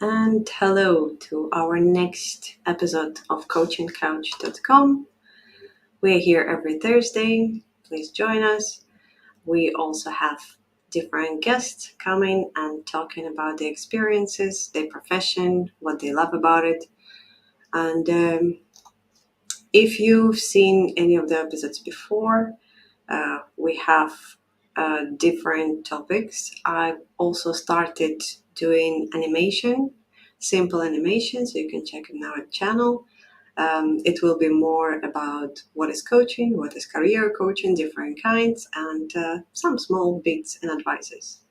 and hello to our next episode of coachandcouch.com. We're here every Thursday. Please join us. We also have different guests coming and talking about their experiences, their profession, what they love about it. And if you've seen any of the episodes before, we have different topics. I've also started doing animation, simple animation, so you can check it on our channel. It will be more about what is coaching, what is career coaching, different kinds, and some small bits and advices.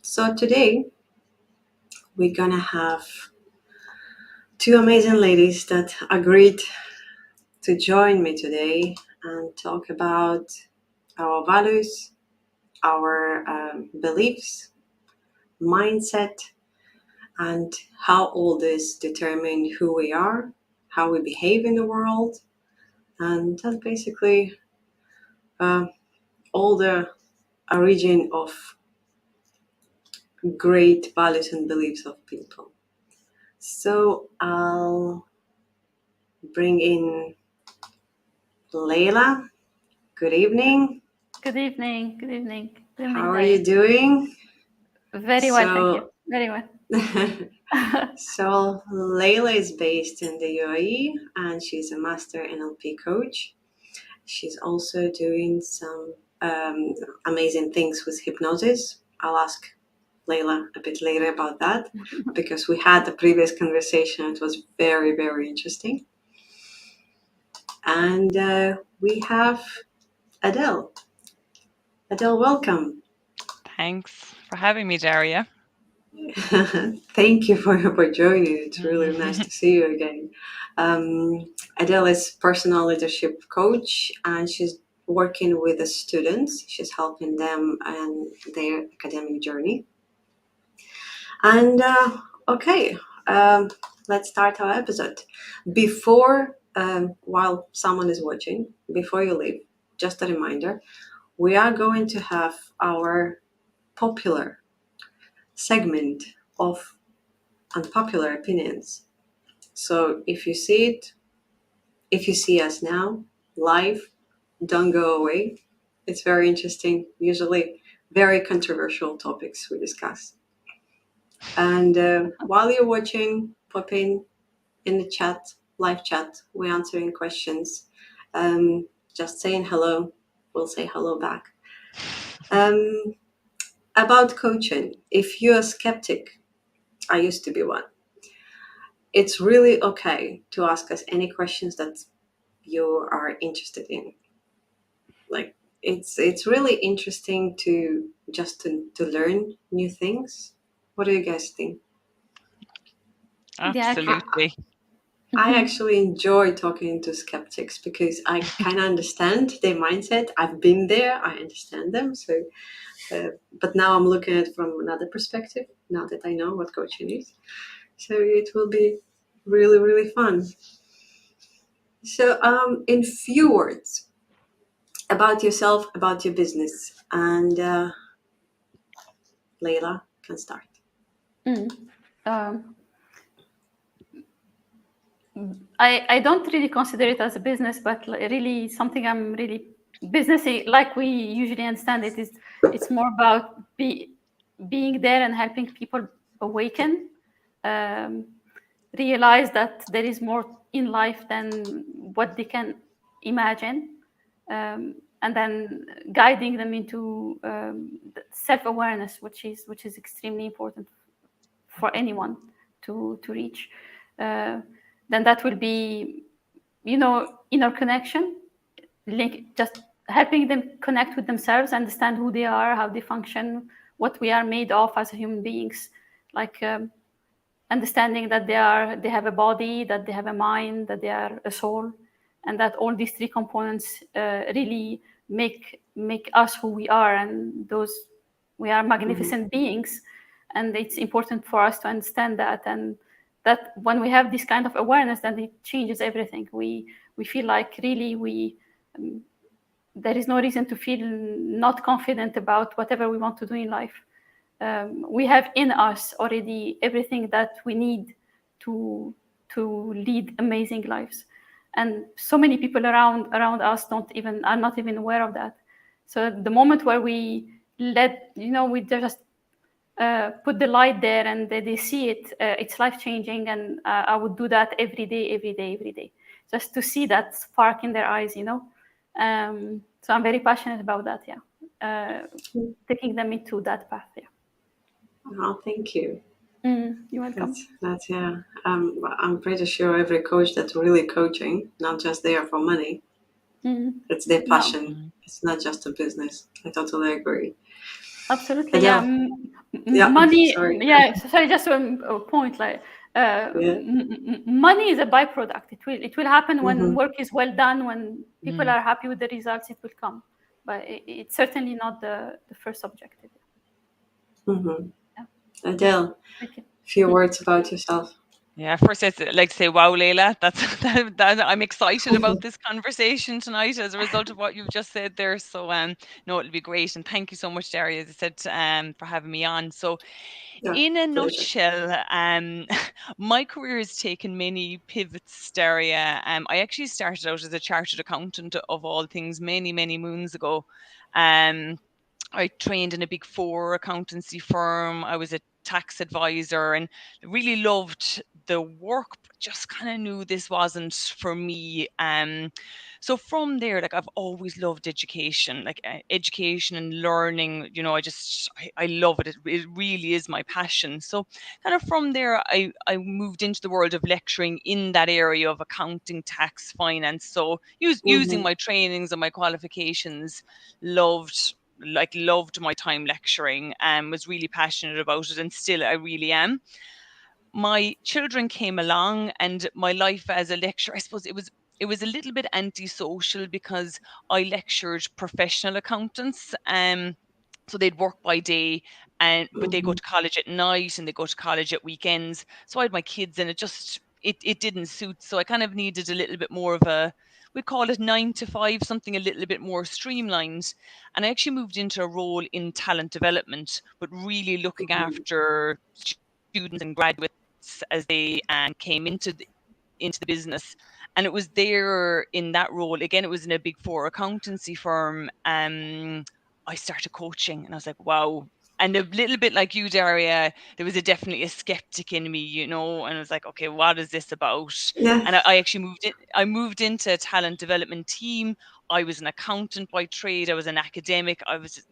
So today we're gonna have two amazing ladies that agreed to join me today and talk about our values, our beliefs, mindset, and how all this determine who we are, how we behave in the world, and that's basically all the origin of great values and beliefs of people. So I'll bring in Leyla. Good evening. Good evening. Good evening. Good evening. How are you doing? Very well, thank you. Very well. So Leyla is based in the UAE and she's a master NLP coach. She's also doing some amazing things with hypnosis. I'll ask Leyla a bit later about that because we had the previous conversation. It was very, very interesting. And we have Adele. Adele, welcome. Thanks for having me, Darya. Thank you for joining. It's really nice to see you again. Adele is personal leadership coach and she's working with the students. She's helping them and their academic journey. And let's start our episode. Before, while someone is watching, before you leave, just a reminder, we are going to have our popular segment of unpopular opinions. So if you see us now live, don't go away. It's very interesting, usually very controversial topics we discuss. And while you're watching, pop in the chat, live chat, we're answering questions. Just saying hello, we'll say hello back. About coaching, if you're a skeptic, I used to be one. It's really okay to ask us any questions that you are interested in. Like it's really interesting to learn new things. What do you guys think? Absolutely. I actually enjoy talking to skeptics because I kind of understand their mindset. I've been there. I understand them. So, but now I'm looking at it from another perspective. Now that I know what coaching is, so it will be really, really fun. So, in few words about yourself, about your business, and Leyla can start. I don't really consider it as a business, but really something I'm really businessy, like we usually understand it. It's more about being there and helping people awaken, realize that there is more in life than what they can imagine, and then guiding them into self-awareness, which is extremely important for anyone to reach. Then that will be, inner connection, just helping them connect with themselves, understand who they are, how they function, what we are made of as human beings, like understanding that they have a body, that they have a mind, that they are a soul, and that all these three components really make us who we are, and we are magnificent beings, and it's important for us to understand that, and that when we have this kind of awareness, then it changes everything. We feel like really there is no reason to feel not confident about whatever we want to do in life. we have in us already everything that we need to lead amazing lives, and so many people around us are not even aware of that. So the moment where we we just put the light there and they see it, it's life changing. And I would do that every day, every day, every day, just to see that spark in their eyes. So I'm very passionate about that. Yeah, taking them into that path. Yeah. Oh, thank you. You're welcome. That's yeah. I'm pretty sure every coach that's really coaching, not just there for money, it's their No, passion. It's not just a business. I totally agree. absolutely. Yeah. Adele, yeah. Money. Sorry. Yeah. Sorry, just one point. Like, Yeah. money is a byproduct. It will happen when Mm-hmm. work is well done. When people are happy with the results, it will come. But it's certainly not the first objective. Mm-hmm. Yeah. Adele, Thank you. few words about yourself. Yeah, first I'd like to say, wow, Leyla, I'm excited about this conversation tonight as a result of what you've just said there. So, no, it'll be great, and thank you so much, Darya, as I said, for having me on. So, Yeah, in a pleasure. nutshell, my career has taken many pivots, Darya. I actually started out as a chartered accountant, of all things, many, many moons ago. I trained in a big four accountancy firm. I was a tax advisor and really loved the work, but just kind of knew this wasn't for me. So from there, like I've always loved education, like education and learning. I love it. It really is my passion. So kind of from there, I moved into the world of lecturing in that area of accounting, tax, finance. So using Mm-hmm. my trainings and my qualifications, loved my time lecturing and was really passionate about it, and still I really am. My children came along and my life as a lecturer, I suppose it was a little bit antisocial because I lectured professional accountants. So they'd work by day, but they go Mm-hmm. to college at night and they go to college at weekends. So I had my kids and it didn't suit. So I kind of needed a little bit more of a, we call it 9 to 5, something a little bit more streamlined. And I actually moved into a role in talent development, but really looking after students and graduates as they came into the business. And it was there in that role, again, it was in a big four accountancy firm. I started coaching and I was like, wow. And a little bit like you, Darya, there was definitely a skeptic in me, and I was like, okay, what is this about? Yeah. And I actually moved into a talent development team. I was an accountant by trade. I was an academic. I was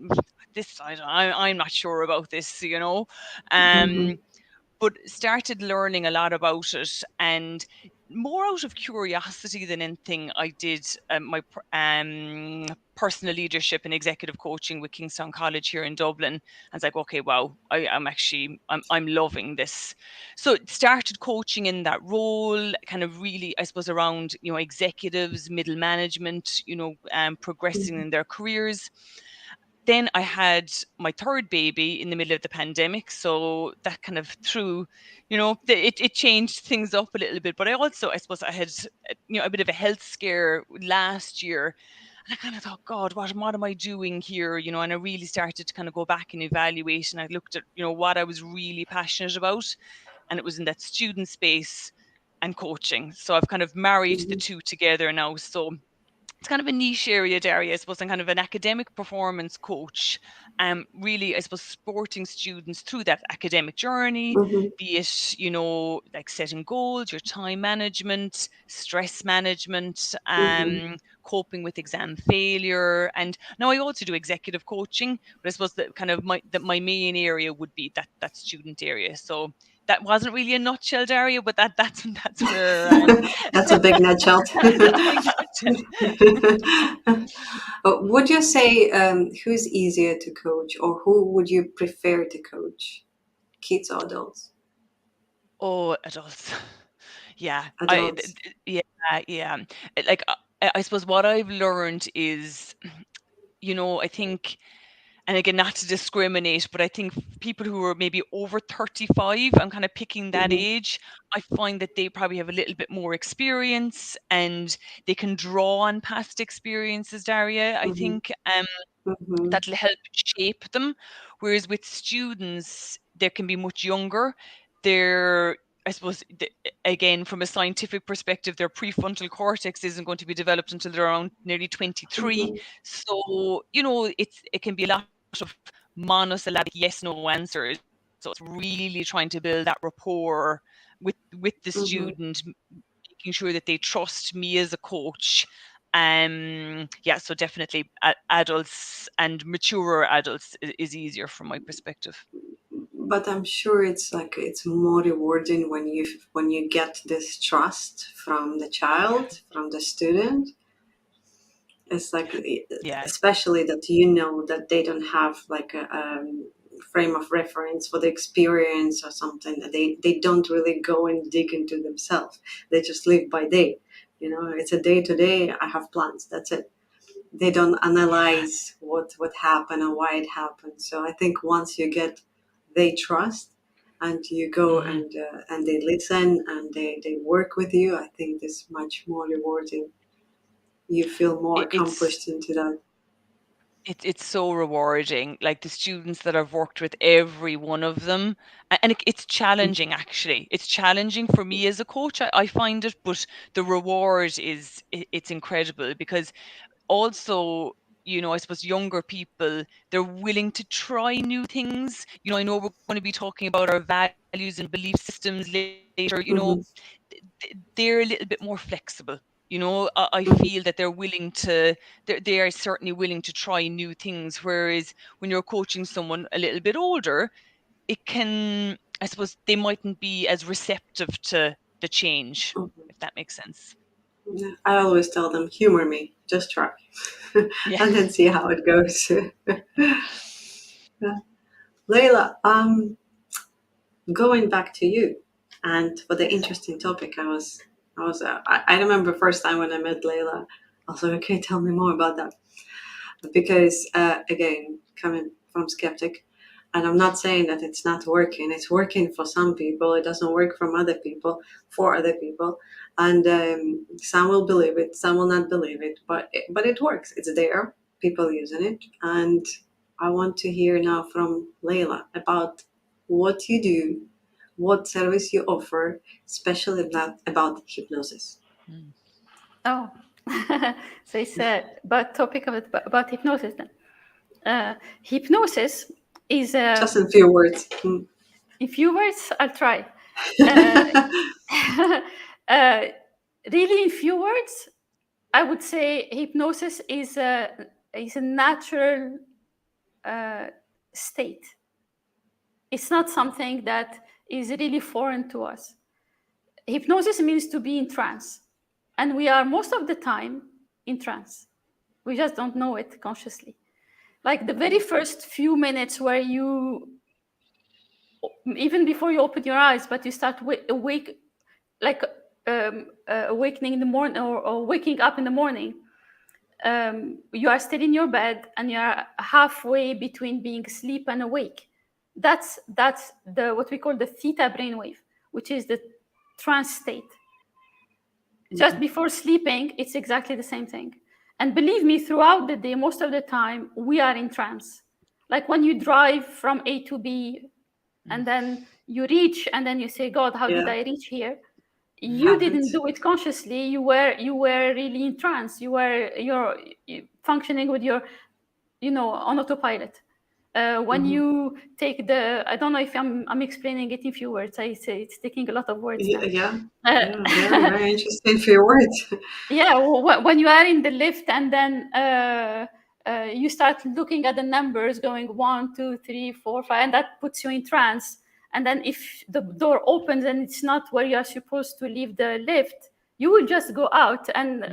this. I'm not sure about this. Mm-hmm. Um, but started learning a lot about it, and more out of curiosity than anything. I did my personal leadership and executive coaching with Kingstown College here in Dublin. I was like, okay, wow, I'm loving this. So it started coaching in that role, kind of really, I suppose, around executives, middle management, progressing in their careers. Then I had my third baby in the middle of the pandemic. So that kind of threw, it changed things up a little bit. But I suppose I had, a bit of a health scare last year. And I kind of thought, God, what am I doing here? And I really started to kind of go back and evaluate. And I looked at, what I was really passionate about. And it was in that student space and coaching. So I've kind of married the Mm-hmm. two together now. So it's kind of a niche area, Darya. I suppose I'm kind of an academic performance coach. Really, I suppose, supporting students through that academic journey, Mm-hmm. be it, like setting goals, your time management, stress management, Mm-hmm. coping with exam failure. And now I also do executive coaching, but I suppose that kind of my main area would be that student area. So that wasn't really a nutshell, Darya, but that's where That's a big nutshell. that's a big nutshell. Would you say who's easier to coach, or who would you prefer to coach, kids or adults? Oh, adults. Yeah, Adults. yeah, yeah. Like, I suppose what I've learned is, I think, and again, not to discriminate, but I think people who are maybe over 35, I'm kind of picking that Mm-hmm. age. I find that they probably have a little bit more experience and they can draw on past experiences, Daria. I Mm-hmm. think Mm-hmm. that'll help shape them. Whereas with students, they can be much younger. They're, I suppose, again, from a scientific perspective, their prefrontal cortex isn't going to be developed until they're around nearly 23. Mhm. So, it can be a lot of monosyllabic yes/no answers. So it's really trying to build that rapport with the Mhm. student, making sure that they trust me as a coach. So definitely adults and maturer adults is easier from my perspective. But I'm sure it's more rewarding when you get this trust from the child, from the student. It's like, Yeah. especially that you know that they don't have like a frame of reference for the experience or something. That they don't really go and dig into themselves. They just live by day. It's a day to day. I have plans. That's it. They don't Yeah. analyze what happened and why it happened. So I think once you get they trust and you go Mhm. and they listen and they work with you, I think it's much more rewarding. You feel more It, it's accomplished into that. it's so rewarding. Like the students that I've worked with, every one of them, and it's challenging. Actually, it's challenging for me as a coach. I find it, but the reward is it's incredible because also, I suppose younger people, they're willing to try new things. I know we're going to be talking about our values and belief systems later. Mm-hmm. They're a little bit more flexible. I Mm-hmm. feel that they're willing to, they are certainly willing to try new things. Whereas when you're coaching someone a little bit older, it can, I suppose, they mightn't be as receptive to the change, Mm-hmm. if that makes sense. Yeah, I always tell them, humor me, just try, Yeah. and then see how it goes. Yeah. Leyla, going back to you, and for the interesting topic, I remember first time when I met Leyla. I was like, okay, tell me more about that. Because again, coming from skeptic, and I'm not saying that it's not working. It's working for some people. It doesn't work from other people, for other people, and some will believe it, some will not believe it. But it works. It's there. People using it, and I want to hear now from Leyla about what you do, what service you offer, especially about hypnosis. Mm. Oh, so it's about topic of it, about hypnosis then. Hypnosis is Just in few words. in few words. I'll try. Uh, uh, really, in few words, I would say hypnosis is a natural state. It's not something that is really foreign to us. Hypnosis means to be in trance, and we are most of the time in trance. We just don't know it consciously. Like the very first few minutes where you, even before you open your eyes, but you start awake, like awakening in the morning, or waking up in the morning. You are still in your bed and you are halfway between being asleep and awake. That's the what we call the theta brainwave, which is the trance state. Just before sleeping, it's exactly the same thing. And believe me, throughout the day, most of the time, we are in trance. Like when you drive from A to B, Mm. and then you reach, and then you say, God, how did Yeah, I reach here? You didn't happens. do it consciously. You were really in trance. You're functioning with your, on autopilot. When Mm-hmm. you take I don't know if I'm explaining it in few words. I say it's taking a lot of words Yeah, now. yeah, yeah, very, Uh, very interesting for your words. yeah, when you are in the lift and then you start looking at the numbers going 1 2 3 4 5, and that puts you in trance. And then if the door opens and it's not where you are supposed to leave the lift, you will just go out, and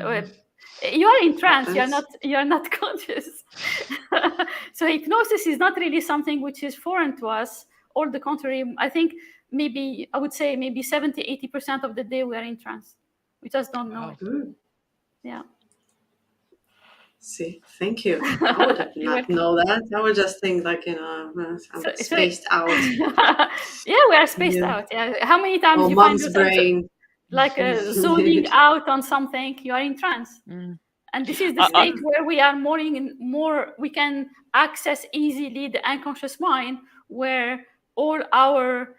you are in trance. Happens. You're not conscious. So hypnosis is not really something which is foreign to us. All the contrary, I think maybe I would say maybe 70-80% of the day we are in trance. We just don't know Wow. it. Mm, Yeah. see, thank you. I would You're not welcome. know that. I would just think like, I'm So spaced out. yeah, we are spaced Yeah. out. Yeah. How many times Oh, you find mom's yourself brain. like zoning out on something? You are in trance. Mm. And this is the I, state where we are more, we can access easily the unconscious mind, where all our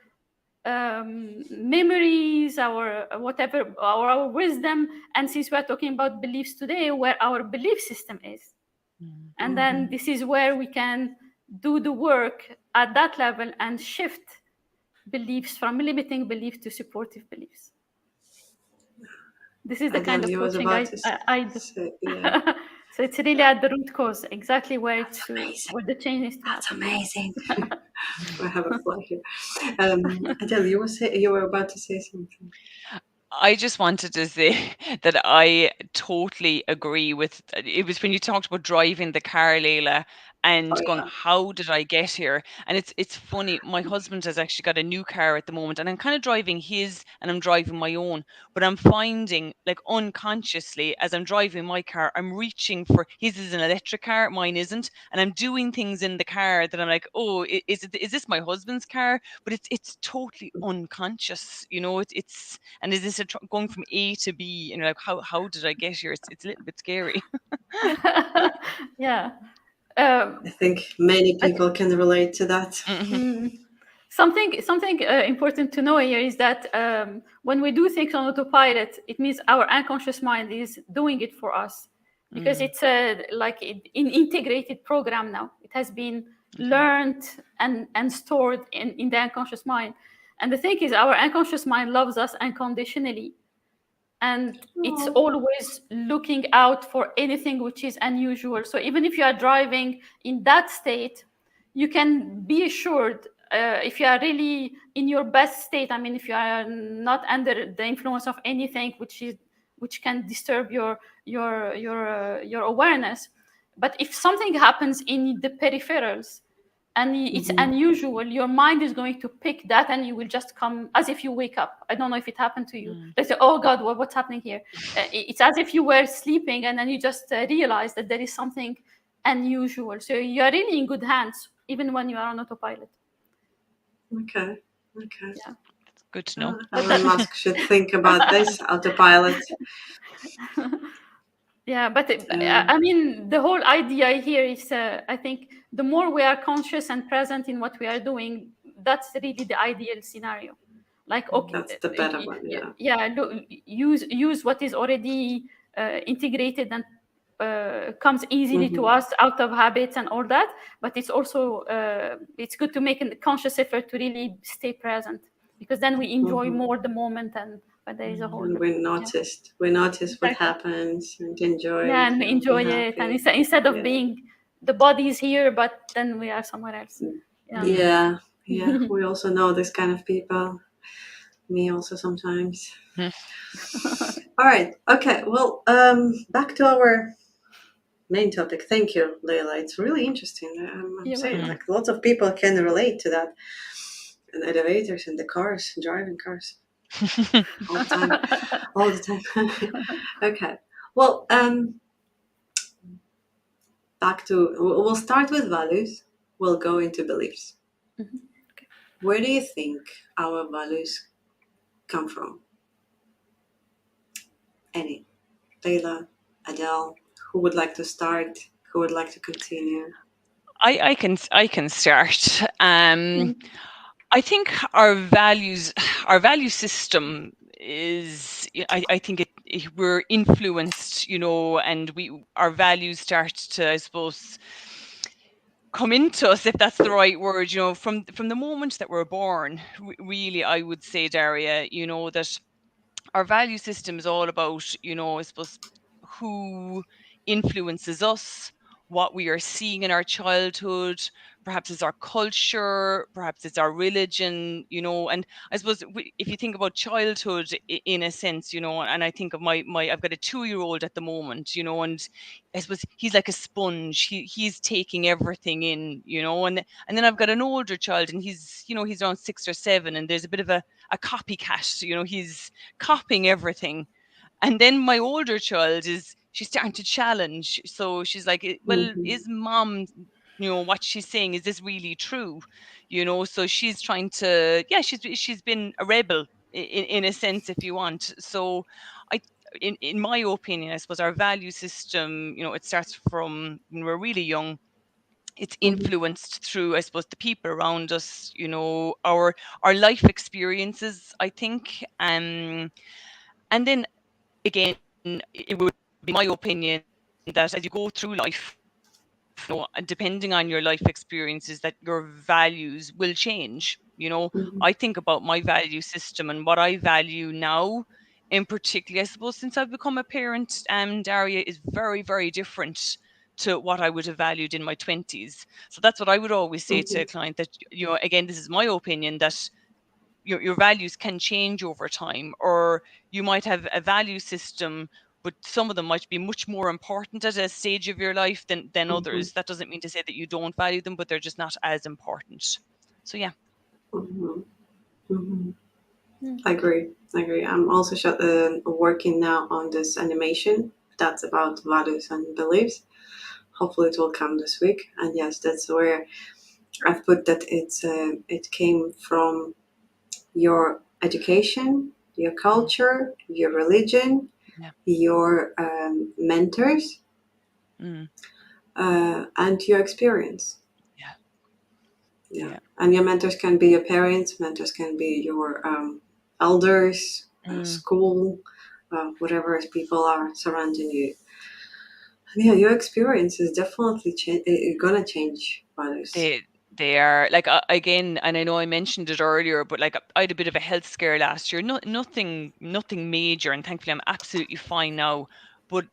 memories, our whatever, our wisdom, and since we are talking about beliefs today, where our belief system is. And then this is where we can do the work at that level and shift beliefs from limiting beliefs to supportive beliefs. This is the kind Adele, of you was coaching about to I do. say, yeah. So it's really at the root cause, exactly where Amazing. where the change needs to That's happen. amazing. I have a fly here. Adele, you were about to say something. I just wanted to say that I totally agree with it. Was when you talked about driving the car, Leyla, and Oh, going, yeah. how did I get here? And it's funny. My husband has actually got a new car at the moment, and I'm kind of driving his, and I'm driving my own. But I'm finding, like, unconsciously, as I'm driving my car, I'm reaching for his is an electric car, mine isn't, and I'm doing things in the car that I'm like, oh, is this my husband's car? But it's totally unconscious, it's and is this going from A to B? And you're like, how did I get here? It's a little bit scary. Yeah. I think many But people can relate to that. something important to know here is that when we do things on autopilot, it means our unconscious mind is doing it for us, because it's like an integrated program now. It has been learned and stored in the unconscious mind. And the thing is, our unconscious mind loves us unconditionally, and it's Oh, always looking out for anything which is unusual. So even if you are driving in that state, you can be assured, if you are really in your best state, I mean, if you are not under the influence of anything which can disturb your awareness. But if something happens in the peripherals and it's unusual, your mind is going to pick that, and you will just come as if you wake up. I don't know if it happened to you. They say, oh God, what's happening here? It's as if you were sleeping, and then you just realize that there is something unusual. So you are really in good hands, even when you are on autopilot. okay. Yeah. Good to know. Elon Musk should think about this autopilot. Yeah, but I mean, the whole idea here is, I think, the more we are conscious and present in what we are doing, that's really the ideal scenario. Like, okay, That's the better one, yeah. yeah, use what is already integrated and comes easily to us out of habits and all that. But it's also it's good to make a conscious effort to really stay present, because then we enjoy more the moment, and when there is a whole. And we Yeah, notice what exactly. happens and enjoy Yeah, it and we and be enjoy it. And happy. instead of Yeah. being the body is here, but then we are somewhere else. Yeah. Yeah. We also know this kind of people. Me also sometimes. All right. Okay. Well, back to our main topic. Thank you, Leyla. It's really interesting. I'm You're saying, welcome. like, lots of people can relate to that. And elevators and the cars, driving cars all the time, all the time. Okay. Well, back to we'll start with values. We'll go into beliefs. Okay. Where do you think our values come from? Any? Leyla, Adele, who would like to start? Who would like to continue? I can start. I think our value system is. I think we're influenced, and our values start to, I suppose, come into us, if that's the right word, from the moment that we're born. Really, I would say, Darya, that our value system is all about, I suppose, who influences us, what we are seeing in our childhood. Perhaps it's our culture, perhaps it's our religion, and I suppose if you think about childhood in a sense, and I think of my I've got a 2-year old at the moment, and I suppose he's like a sponge. He's taking everything in, and then I've got an older child, and he's around 6 or 7, and there's a bit of a copycat. He's copying everything. And then my older child she's starting to challenge. So she's like, well, is mom, what she's saying, is this really true? So she's trying to, yeah, she's been a rebel in a sense, if you want. So I in my opinion, I suppose our value system, it starts from when we're really young. It's influenced through, I suppose, the people around us, our life experiences, I think. And then again, it would be my opinion that as you go through life, and depending on your life experiences, that your values will change. I think about my value system and what I value now, in particular, I suppose, since I've become a parent, Darya, is very, very different to what I would have valued in my 20s. So that's what I would always say to a client, that, again, this is my opinion, that your values can change over time, or you might have a value system, but some of them might be much more important at a stage of your life than others. That doesn't mean to say that you don't value them, but they're just not as important. So yeah. I agree. I'm also working now on this animation that's about values and beliefs. Hopefully it will come this week. And yes, that's where I've put that it came from your education, your culture, your religion, Yeah. your mentors, and your experience. Yeah. And your mentors can be your parents, mentors can be your elders, school, whatever people are surrounding you. And yeah, your experience is definitely gonna change values. They are, like, again, and I know I mentioned it earlier, but like, I had a bit of a health scare last year. Nothing major, and thankfully I'm absolutely fine now. But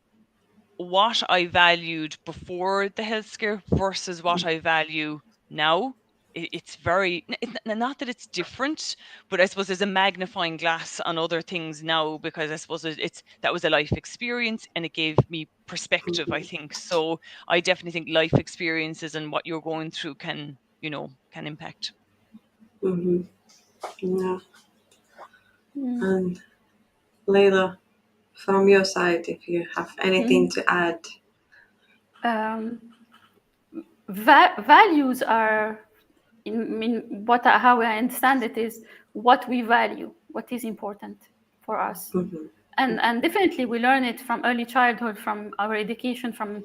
what I valued before the health scare versus what I value now, it's very, not that it's different, but I suppose there's a magnifying glass on other things now, because I suppose that was a life experience and it gave me perspective, I think. So I definitely think life experiences and what you're going through can impact. Yeah. And Leyla, from your side, if you have anything to add. Values are, how I understand it, is what we value, what is important for us. And definitely we learn it from early childhood, from our education, from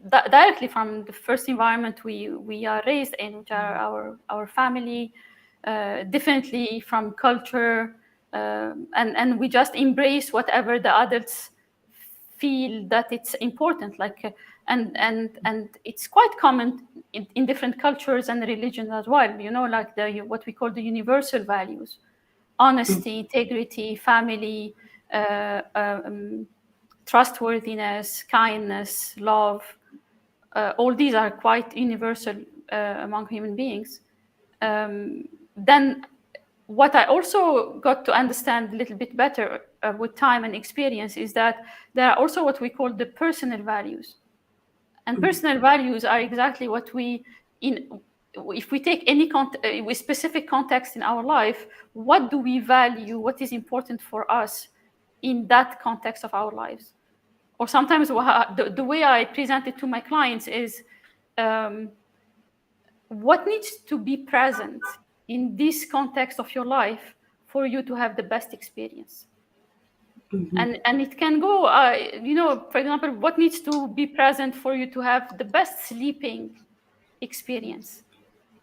directly from the first environment we are raised in, which are our family, definitely from culture, and we just embrace whatever the adults feel that it's important, like and it's quite common in different cultures and religions as well, like what we call the universal values: honesty, integrity, family, trustworthiness, kindness, love. All these are quite universal among human beings. Then what I also got to understand a little bit better with time and experience is that there are also what we call the personal values. And personal values are exactly what if we take any with specific context in our life, what do we value, what is important for us in that context of our lives? Or sometimes the way I present it to my clients is, what needs to be present in this context of your life for you to have the best experience? And it can go, for example, what needs to be present for you to have the best sleeping experience?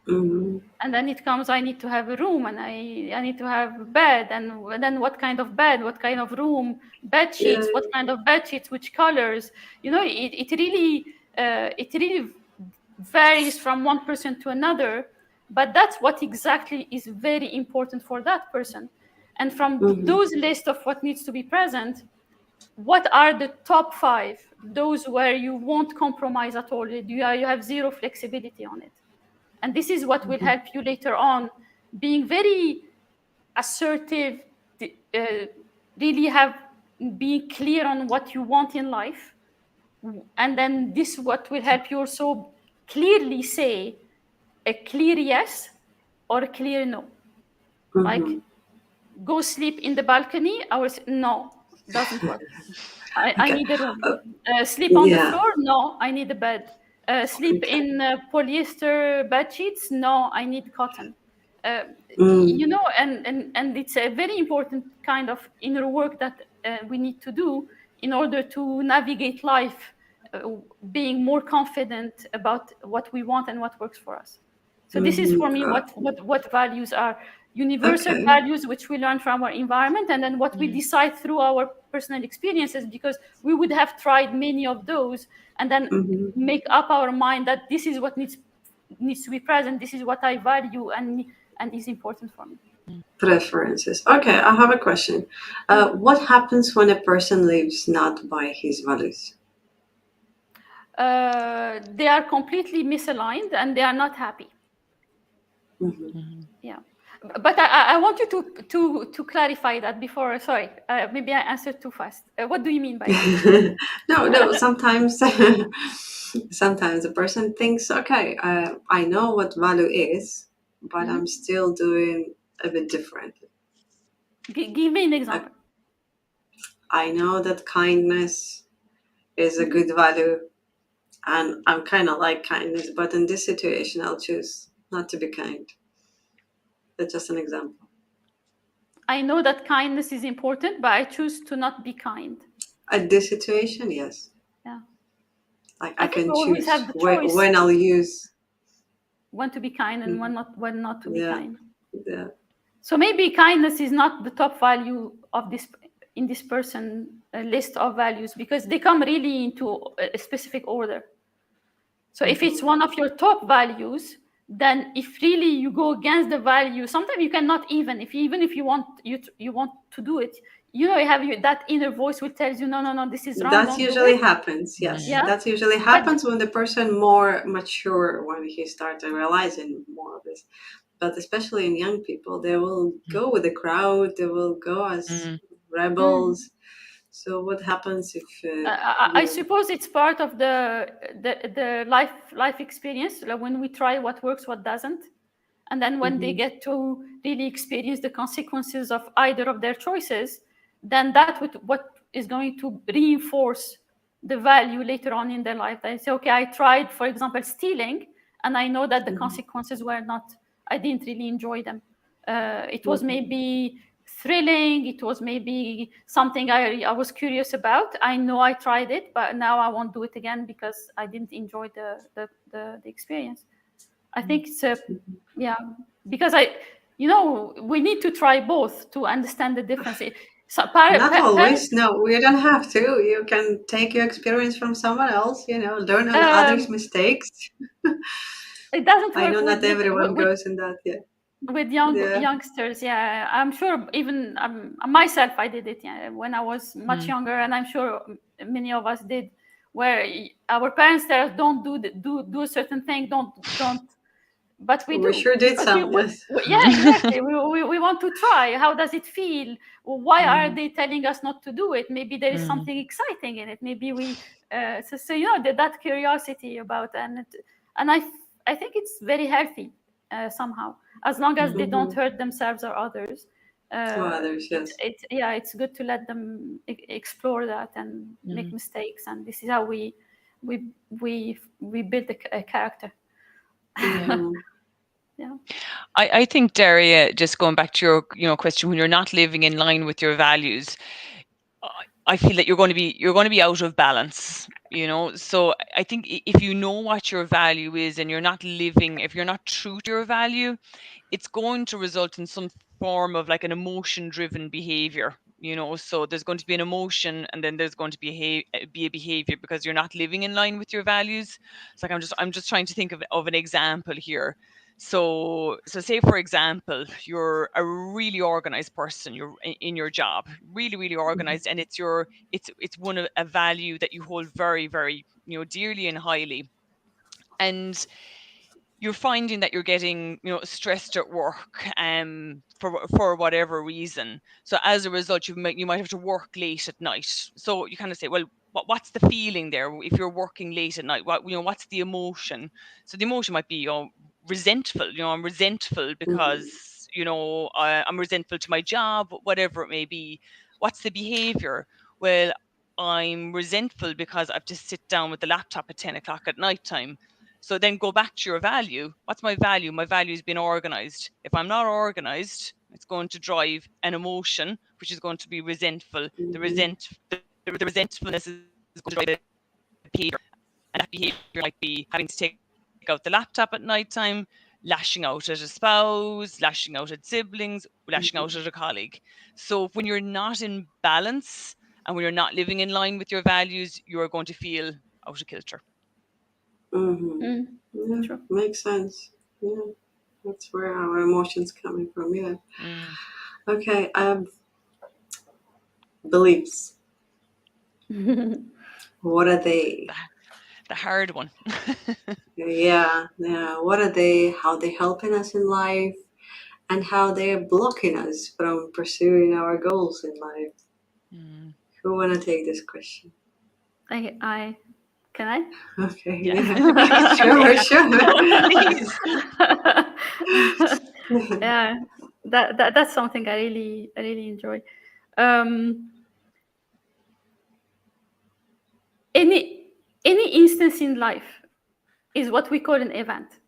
And then it comes, I need to have a room, and I need to have a bed, and then what kind of bed, what kind of room, bed sheets, what kind of bed sheets, which colors, it really varies from one person to another, but that's what exactly is very important for that person. And from those lists of what needs to be present, what are the top 5, those where you won't compromise at all, you have zero flexibility on it? And this is what will help you later on, being very assertive, really being clear on what you want in life. And then this what will help you also clearly say a clear yes or a clear no. Like, go sleep in the balcony, no, doesn't work. I need a room. Sleep on the floor, no, I need a bed. Sleep in polyester bed sheets, no, I need cotton. And it's a very important kind of inner work that we need to do in order to navigate life, being more confident about what we want and what works for us. So this is for me what values are: universal values which we learn from our environment, and then what we decide through our personal experiences, because we would have tried many of those and then make up our mind that this is what needs to be present, this is what I value and is important for me. Preferences. Okay, I have a question. What happens when a person lives not by his values? They are completely misaligned and they are not happy. Yeah, but I want you to clarify that before. Sorry, maybe I answered too fast. What do you mean by that? No. Sometimes, sometimes a person thinks, okay, I know what value is, but I'm still doing a bit differently. Give me an example. I know that kindness is a good value, and I'm kind of like kindness, but in this situation, I'll choose not to be kind. That's just an example. I know that kindness is important, but I choose to not be kind. At this situation, yes. Yeah. Like I can always choose have the choice when I'll use when to be kind and when not to be kind. Yeah. So maybe kindness is not the top value of this in this person list of values, because they come really into a specific order. So if it's one of your top values, then if really you go against the value, sometimes you cannot even if you want to do it, you have that inner voice which tells you no, this is wrong. That usually happens. Yes, Yeah? that usually happens when the person more mature, when he starts realizing more of this. But especially in young people, they will go with the crowd. They will go as rebels. So what happens if? I suppose it's part of the life experience. Like when we try what works, what doesn't, and then when they get to really experience the consequences of either of their choices, then that what is going to reinforce the value later on in their life. They say, okay, I tried, for example, stealing, and I know that the consequences were not. I didn't really enjoy them. It was maybe thrilling. It was maybe something I was curious about. I know I tried it, but now I won't do it again because I didn't enjoy the experience. I think it's because we need to try both to understand the difference. So Not always. No, we don't have to. You can take your experience from someone else. Learn on others' mistakes. It doesn't work. I know not everyone goes in that. Yeah. With youngsters, yeah, I'm sure. Even myself, I did it when I was much younger, and I'm sure many of us did. Where our parents tell us, "Don't do a certain thing, don't." But we do. Sure did some. Yes. Yeah, exactly. we want to try. How does it feel? Why are they telling us not to do it? Maybe there is something exciting in it. Maybe we that curiosity about and I think it's very healthy somehow, as long as they don't hurt themselves or others. Or others, yes. It's good to let them explore that and make mistakes, and this is how we build a character. Yeah. I think, Darya, just going back to your question, when you're not living in line with your values, I feel that you're going to be out of balance. So I think if you know what your value is and if you're not true to your value, it's going to result in some form of like an emotion-driven behavior. So there's going to be an emotion, and then there's going to be a behavior because you're not living in line with your values. It's like I'm just trying to think of an example here. So say, for example, you're a really organized person. You're in your job, really, really organized, and it's one of a value that you hold very, very, dearly and highly. And you're finding that you're getting, stressed at work, for whatever reason. So as a result, you might have to work late at night. So you kind of say, well, what's the feeling there if you're working late at night? What's the emotion? So the emotion might be, resentful. I'm resentful because I'm resentful to my job, whatever it may be. What's the behavior? Well, I'm resentful because I have to sit down with the laptop at 10 o'clock at night time. So then go back to your value. What's my value? My value is being organized. If I'm not organized, It's going to drive an emotion, which is going to be resentful. The resentfulness is going to drive a behavior, and that behavior might be having to take out the laptop at night time, lashing out at a spouse, lashing out at siblings, lashing out at a colleague. So when you're not in balance and when you're not living in line with your values, you are going to feel out of kilter. Yeah, True. makes sense. Yeah, that's where our emotions coming from. Yeah. Okay. Beliefs. What are they? The hard one. Yeah. What are they? How they helping us in life, and how they're blocking us from pursuing our goals in life. Who wanna take this question? I can I? Okay. Yeah. Yeah. Sure. Please. Yeah, that's something I really enjoy. Any instance in life is what we call an event,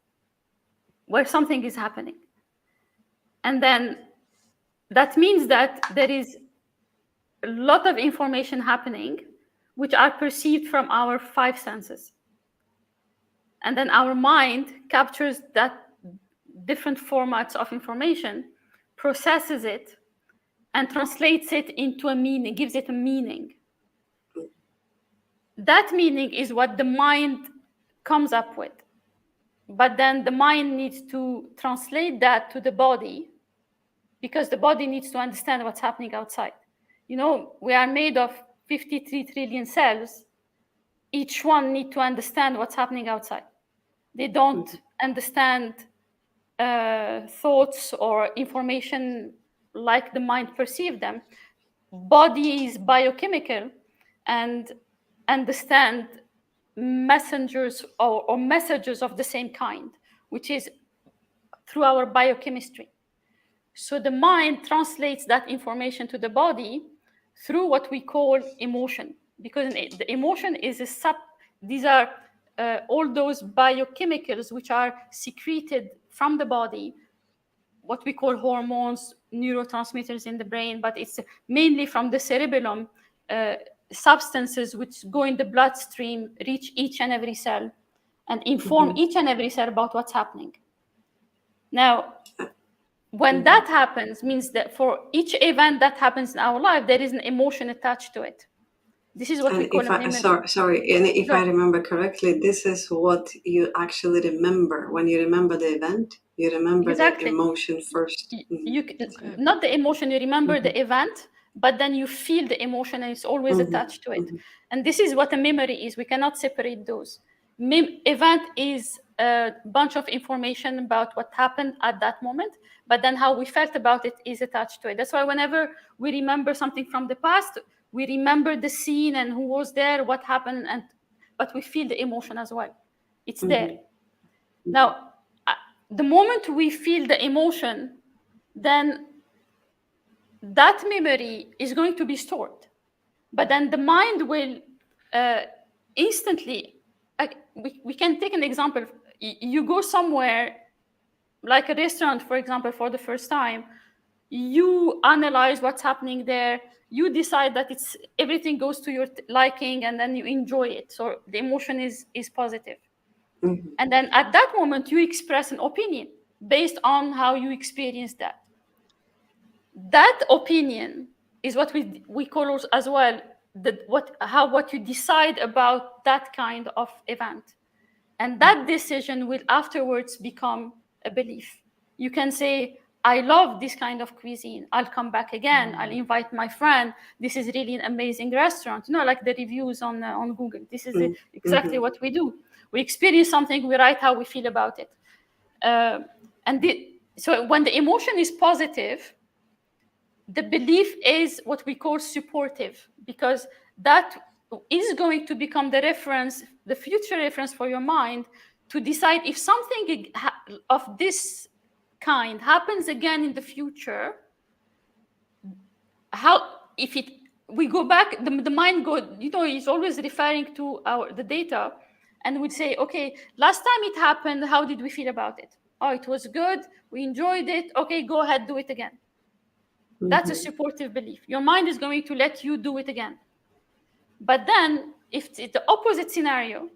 where something is happening, and then that means that there is a lot of information happening, which are perceived from our five senses, and then our mind captures that different formats of information, processes it, and translates it into a meaning, gives it a meaning. That meaning is what the mind comes up with. But then the mind needs to translate that to the body, because the body needs to understand what's happening outside. You know, we are made of 53 trillion cells. Each one needs to understand what's happening outside. They don't understand thoughts or information like the mind perceives them. Body is biochemical and understand messengers or messages of the same kind, which is through our biochemistry. So the mind translates that information to the body through what we call emotion, because the emotion is these are all those biochemicals which are secreted from the body, what we call hormones, neurotransmitters in the brain, but it's mainly from the cerebellum, substances which go in the bloodstream, reach each and every cell, and inform each and every cell about what's happening. Now, when that happens, means that for each event that happens in our life, there is an emotion attached to it. This is what we call an emotion. Sorry, and if I remember correctly, this is what you actually remember. When you remember the event, you remember the emotion first. Not the emotion, you remember the event, but then you feel the emotion and it's always attached to it. And this is what a memory is. We cannot separate those. Event is a bunch of information about what happened at that moment, but then how we felt about it is attached to it. That's why whenever we remember something from the past, we remember the scene and who was there, what happened, but we feel the emotion as well. It's there. Now, the moment we feel the emotion, then that memory is going to be stored. But then the mind will instantly, we can take an example. You go somewhere, like a restaurant, for example, for the first time, you analyze what's happening there, you decide that everything goes to your liking, and then you enjoy it. So the emotion is positive. And then at that moment, you express an opinion based on how you experience that. That opinion is what we call as well what you decide about that kind of event. And that decision will afterwards become a belief. You can say, I love this kind of cuisine. I'll come back again. I'll invite my friend. This is really an amazing restaurant. You know, like the reviews on Google. This is exactly what we do. We experience something, we write how we feel about it. So when the emotion is positive, the belief is what we call supportive, because that is going to become the reference, the future reference for your mind to decide if something of this kind happens again in the future. We go back, the mind is always referring to the data, and would say, okay, last time it happened, how did we feel about it? Oh, it was good. We enjoyed it. Okay, go ahead, do it again. That's a supportive belief. Your mind is going to let you do it again. But then, if it's the opposite scenario,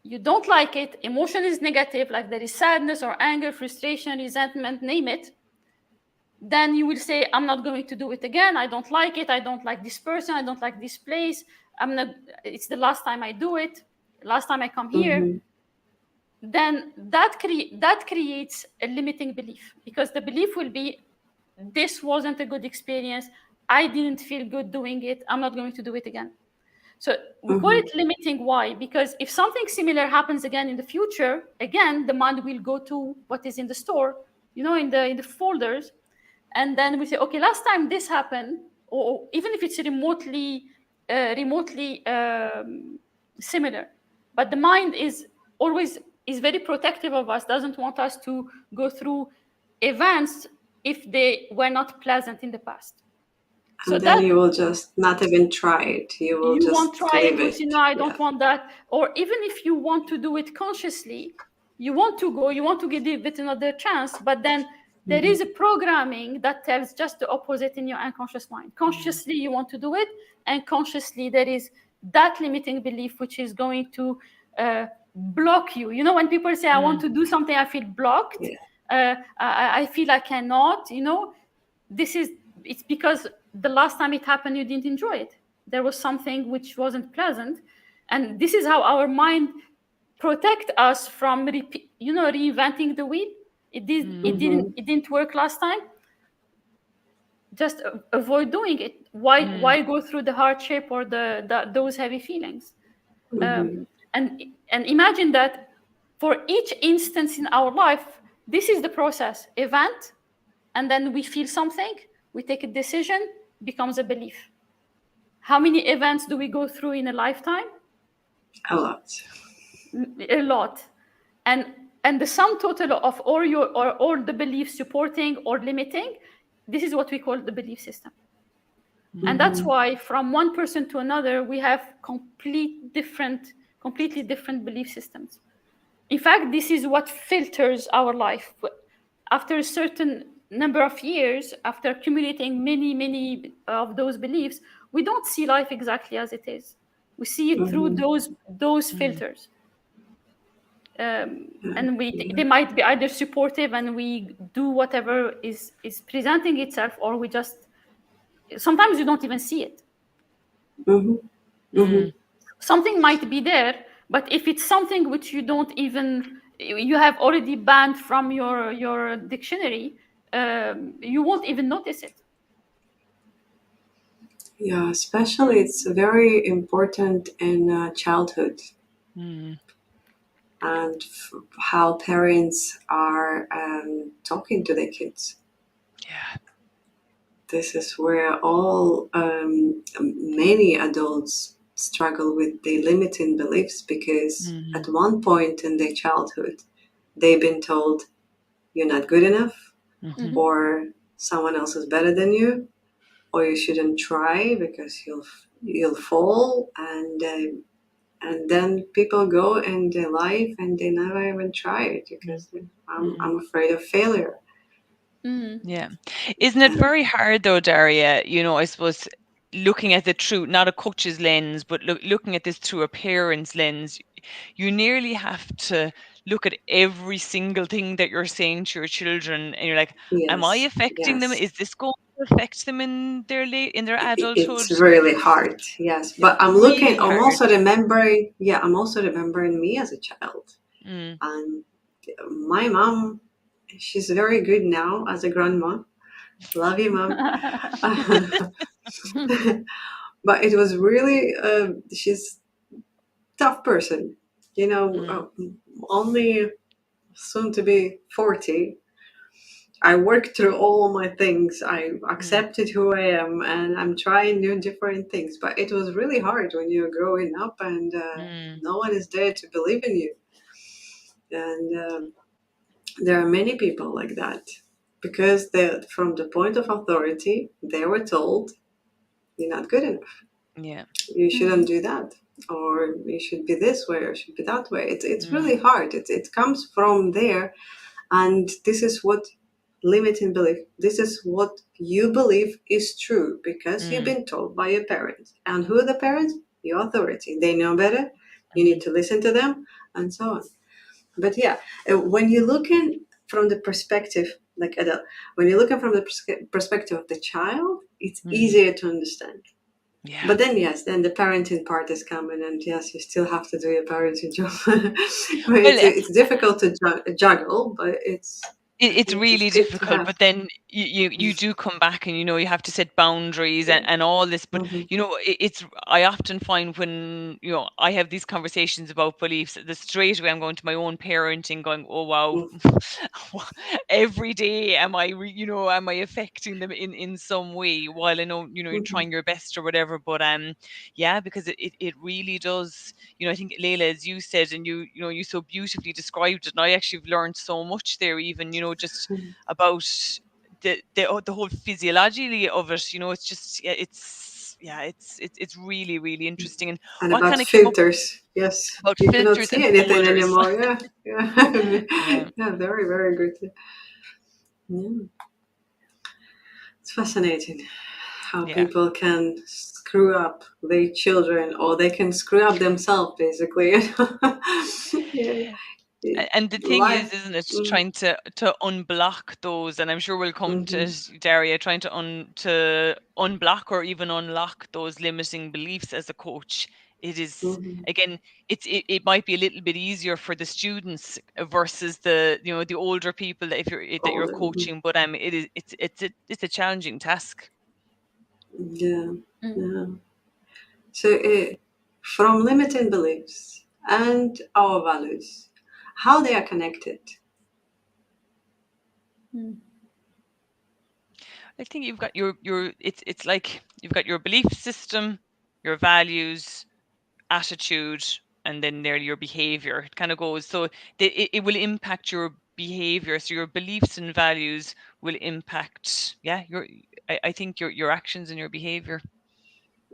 you don't like it, emotion is negative, like there is sadness or anger, frustration, resentment, name it, then you will say, I'm not going to do it again. I don't like it. I don't like this person. I don't like this place. It's the last time I do it. Last time I come here. Then that creates a limiting belief, because the belief will be, this wasn't a good experience. I didn't feel good doing it. I'm not going to do it again. So we call it limiting. Why? Because if something similar happens again in the future, again, the mind will go to what is in the store, in the folders. And then we say, okay, last time this happened, or even if it's remotely similar, but the mind is very protective of us, doesn't want us to go through events if they were not pleasant in the past. So and then you will just not even try it. You will just won't try it. leave it. I don't want that. Or even if you want to do it consciously, you want to give it another chance, but then there is a programming that tells just the opposite in your unconscious mind. Consciously, you want to do it, and consciously, there is that limiting belief which is going to block you. When people say, I want to do something, I feel blocked. Yeah. I feel I cannot, it's because the last time it happened, you didn't enjoy it. There was something which wasn't pleasant. And this is how our mind protect us from, reinventing the wheel. It didn't work last time. Just avoid doing it. Why go through the hardship or those heavy feelings? And imagine that for each instance in our life, this is the process: event, and then we feel something, we take a decision, becomes a belief. How many events do we go through in a lifetime? A lot. A lot. And the sum total of all the beliefs supporting or limiting, this is what we call the belief system. And that's why from one person to another, we have completely different belief systems. In fact, this is what filters our life. After a certain number of years, after accumulating many of those beliefs, we don't see life exactly as it is. We see it through those filters. And they might be either supportive and we do whatever is presenting itself, or we just, sometimes you don't even see it. Something might be there, but if it's something which you have already banned from your dictionary, you won't even notice it. Yeah, especially it's very important in childhood. And how parents are talking to their kids. Yeah. This is where all many adults struggle with the limiting beliefs, because at one point in their childhood, they've been told you're not good enough, or someone else is better than you, or you shouldn't try because you'll fall, and then people go in their life and they never even try it because I'm afraid of failure. Yeah. Isn't it very hard though, Darya, I suppose, looking at it through not a coach's lens, but looking at this through a parent's lens, you nearly have to look at every single thing that you're saying to your children, and you're like, am I affecting them? Is this going to affect them in their adulthood? It's really hard, yes. But I'm also remembering me as a child. And my mom, she's very good now as a grandma. Love you, Mom. But it was really, she's a tough person. Only soon to be 40. I worked through all my things. I accepted who I am, and I'm trying new different things. But it was really hard when you're growing up and no one is there to believe in you. And there are many people like that, because from the point of authority, they were told, you're not good enough. Yeah. You shouldn't do that. Or you should be this way, or should be that way. It's really hard. It comes from there. And this is what limiting belief. This is what you believe is true because you've Mm. been told by your parents. And who are the parents? Your authority. They know better. You need to listen to them, and so on. But yeah, when you're looking from the perspective, like Adele, when you're looking from the perspective of the child, it's Mm. easier to understand. Yeah. But then, yes, then the parenting part is coming, and yes, you still have to do your parenting job. Well, It's difficult to juggle, but I it's think it's really good to difficult, have. but then you do come back, and you have to set boundaries Yeah. and all this. But Mhm. it's, I often find when I have these conversations about beliefs, the straight away I'm going to my own parenting, going, oh wow, Mhm. every day am I am I affecting them in some way, while I know you're Mhm. trying your best or whatever. But yeah, because it really does. I think, Leyla, as you said, and you so beautifully described it, and I actually have learned so much there, even just Mhm. about the whole physiology of it. It's just, it's really, really interesting. And And what about kind of came up filters, yes, about you cannot filters see and anything folders? anymore. Yeah, yeah, Yeah, yeah. Very, very good. Yeah, it's fascinating how yeah. people can screw up their children, or they can screw up themselves, basically. Yeah, And the thing is, life. isn't it, Mm, trying to unblock those, and I'm sure we'll come to mhm, it, Daria, trying to unblock or even unlock those limiting beliefs as a coach. It is, mhm. again, it might be a little bit easier for the students versus the older people that you're Mhm. coaching, but it's a challenging task. Yeah, Mm. yeah. So, from limiting beliefs and our values, how they are connected. Mm. I think you've got it's like you've got your belief system, your values, attitude, and then there your behavior. It kind of goes, so it will impact your behavior, so your beliefs and values will impact, yeah, I think your actions and your behavior.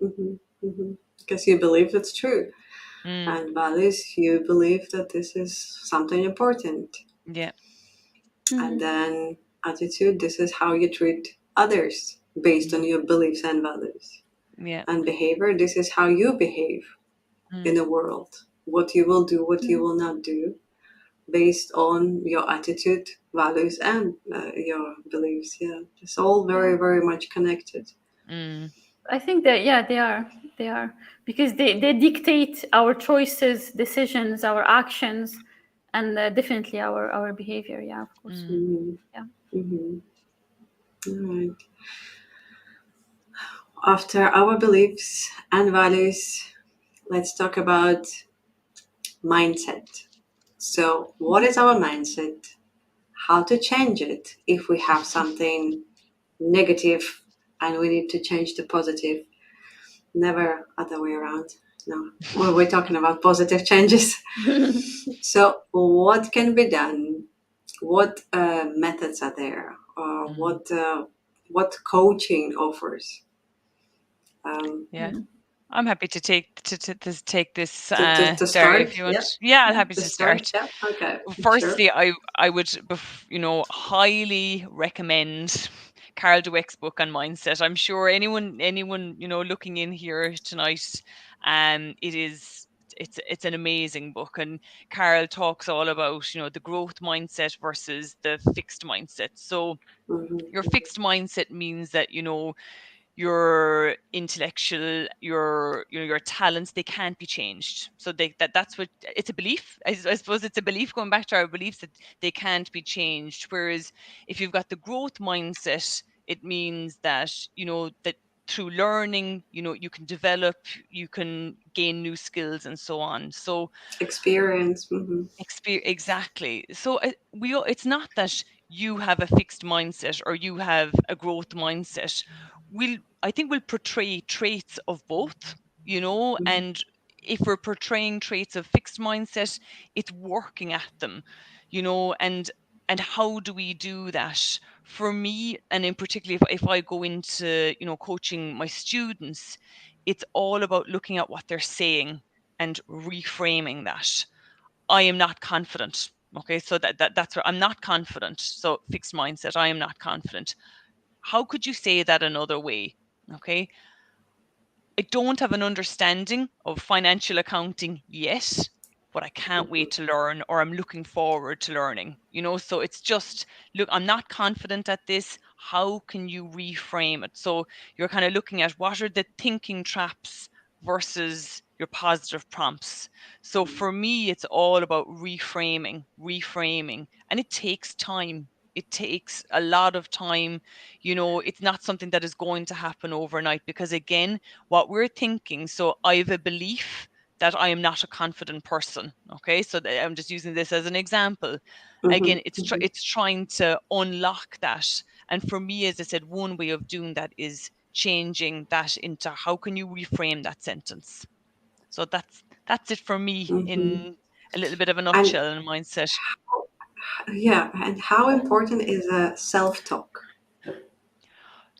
Hmm. Hmm. Because you believe it's true, Mm, and values, you believe that this is something important, yeah. and Mhm. then attitude, this is how you treat others based on Mm, your beliefs and values, yeah. and behavior, this is how you behave in Mm, the world, what you will do, what you Mhm. will not do, based on your attitude, values, and your beliefs. Yeah, it's all Yeah, very, very much connected. mm, I think that, yeah, they are because they dictate our choices, decisions, our actions, and definitely our behavior. Yeah, of course. mm. Mm-hmm. Yeah. Mm-hmm. All right. After our beliefs and values, let's talk about mindset. So, what is our mindset? How to change it if we have something negative and we need to change the positive? Never other way around. No, we're talking about positive changes. So, what can be done? What methods are there? Mm. What coaching offers? Yeah, Mm. I'm happy to take this, To Daria, if start, you want. yeah, Yeah, I'm Yeah. happy to to start, start. yeah, okay, sure. Firstly, I would highly recommend Carol Dweck's book on mindset. I'm sure anyone looking in here tonight, it is it's an amazing book, and Carol talks all about the growth mindset versus the fixed mindset. So your Hmm. fixed mindset means that your intellectual, your talents, they can't be changed. So that's what it's a belief. I suppose it's a belief, going back to our beliefs, that they can't be changed. Whereas if you've got the growth mindset, it means that that through learning, you can develop, you can gain new skills and so on. So Experience. Hmm. Exactly. So it's not that you have a fixed mindset or you have a growth mindset. I think we'll portray traits of both, and if we're portraying traits of fixed mindset, it's working at them, and how do we do that? For me, and in particular, if I go into, coaching my students, it's all about looking at what they're saying and reframing that. I am not confident. Okay, so that's where I'm not confident. So fixed mindset, I am not confident. How could you say that another way? Okay, I don't have an understanding of financial accounting yet, but I can't wait to learn, or I'm looking forward to learning, so it's just, look, I'm not confident at this. How can you reframe it? So you're kind of looking at what are the thinking traps versus your positive prompts. So for me, it's all about reframing, and it takes time. It takes a lot of time. It's not something that is going to happen overnight, because again, what we're thinking, so I have a belief that I am not a confident person. Okay, so I'm just using this as an example. Again, it's trying to unlock that. And for me, as I said, one way of doing that is changing that into how can you reframe that sentence. So that's it for me in a little bit of a And nutshell and mindset. yeah, and how important is a self-talk?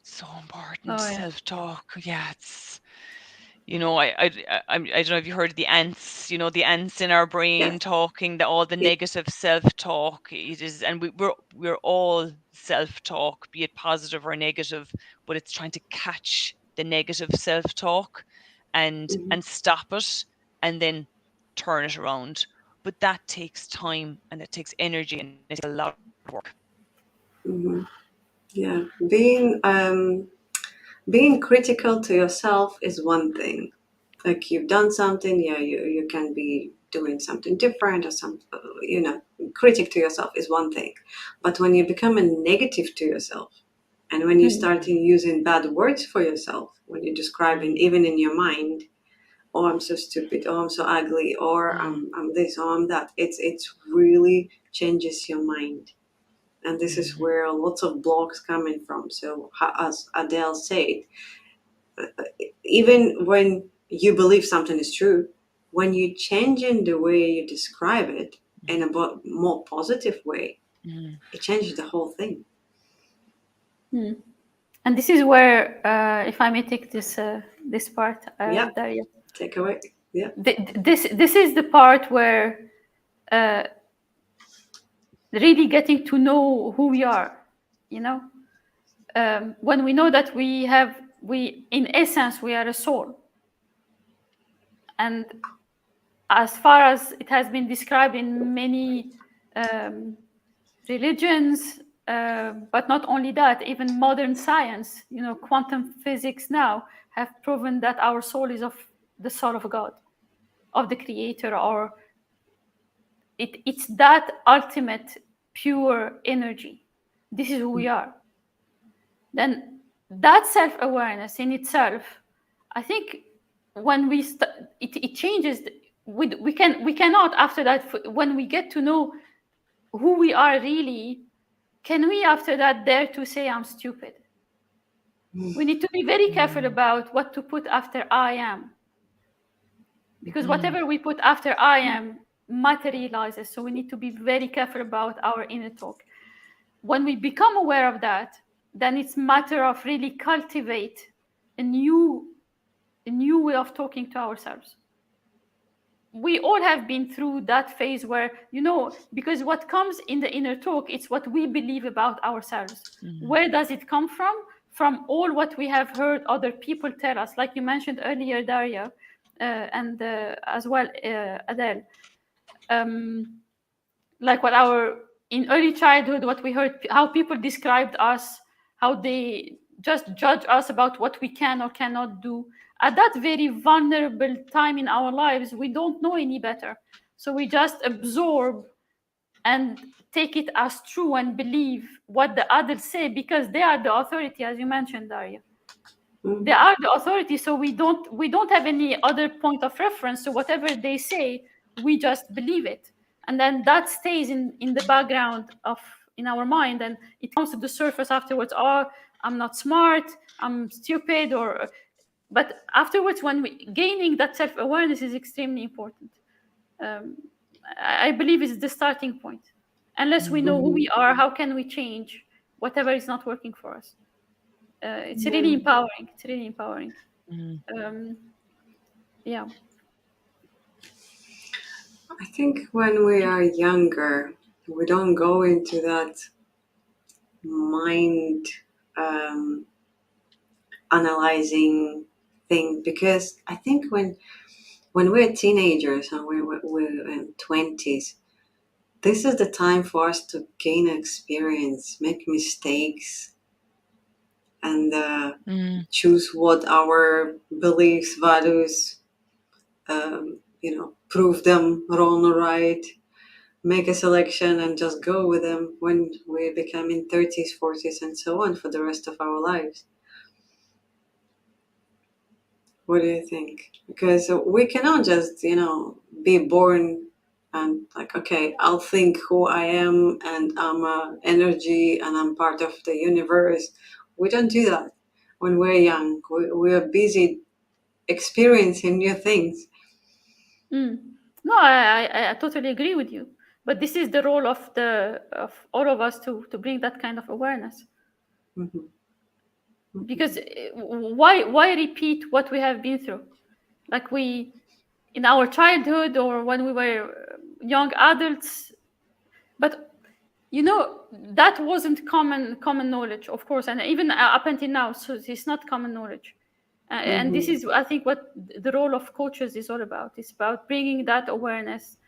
So important, Oh yeah. self-talk. Yeah, it's I don't know if you heard of the ants. The ants in our brain Yes. talking, all the Yeah. negative self-talk. It is, and we're all self-talk, be it positive or negative, but it's trying to catch the negative self-talk and stop it, and then turn it around. But that takes time, and it takes energy, and it takes a lot of work. Mm-hmm. Yeah. Being critical to yourself is one thing. Like you've done something, yeah, you can be doing something different or some, critic to yourself is one thing. But when you become a negative to yourself, and when you start using bad words for yourself, when you're describing, even in your mind, oh, I'm so stupid, oh, I'm so ugly, or I'm this, or I'm that, it's really changes your mind. And this is where lots of blocks coming from. So as Adele said, even when you believe something is true, when you change in the way you describe it in a more positive way, it changes the whole thing. And this is where, if I may take this part, Yeah, Darya, take away. Yeah. this is the part where uh, really getting to know who we are. You know, when we know that we in essence we are a soul, and as far as it has been described in many um, religions, but not only that, even modern science, quantum physics now have proven that our soul is of the soul of God, of the Creator, or it's that ultimate pure energy. This is who we are. Then that self-awareness in itself, I think, when it changes. We cannot, after that, when we get to know who we are really, can we after that dare to say I'm stupid? We need to be very careful about what to put after I am, because whatever we put after I am materializes. So we need to be very careful about our inner talk. When we become aware of that, then it's matter of really cultivate a new way of talking to ourselves. We all have been through that phase where, because what comes in the inner talk, it's what we believe about ourselves. Where does it come from? From all what we have heard other people tell us, like you mentioned earlier, Darya, and as well, Adele. Like in early childhood, what we heard, how people described us, how they just judge us about what we can or cannot do. At that very vulnerable time in our lives, we don't know any better. So we just absorb and take it as true and believe what the others say, because they are the authority, as you mentioned, Darya. They are the authority, so we don't have any other point of reference. So whatever they say, we just believe it, and then that stays in the background of in our mind, and it comes to the surface afterwards. Oh, I'm not smart, I'm stupid, or but afterwards, when we gaining that self-awareness is extremely important. um, I believe it's the starting point. Unless we know who we are, how can we change whatever is not working for us? It's really empowering. It's really empowering. Um, yeah. I think when we are younger, we don't go into that mind analyzing thing, because I think when we're teenagers and we're in 20s, this is the time for us to gain experience, make mistakes, and choose what our beliefs, values, prove them wrong or right, make a selection and just go with them when we become in 30s, 40s, and so on for the rest of our lives. What do you think? Because we cannot just, be born and like, okay, I'll think who I am and I'm a energy and I'm part of the universe. We don't do that when we're young. We're busy experiencing new things. No, I totally agree with you. But this is the role of all of us to bring that kind of awareness. Mm-hmm. Because why repeat what we have been through? Like we in our childhood or when we were young adults, but that wasn't common knowledge, of course, and even up until now, so it's not common knowledge. And this is, I think, what the role of coaches is all about. It's about bringing that awareness,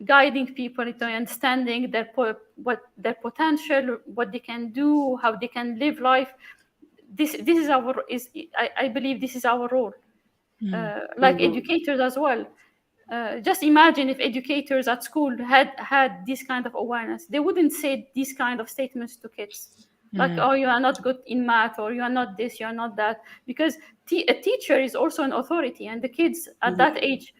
guiding people into understanding what their potential, what they can do, how they can live life. This is I believe this is our role, like educators as well. Just imagine if educators at school had this kind of awareness. They wouldn't say these kind of statements to kids, like, oh, you are not good in math, or you are not this, you are not that, because a teacher is also an authority, and the kids at that age,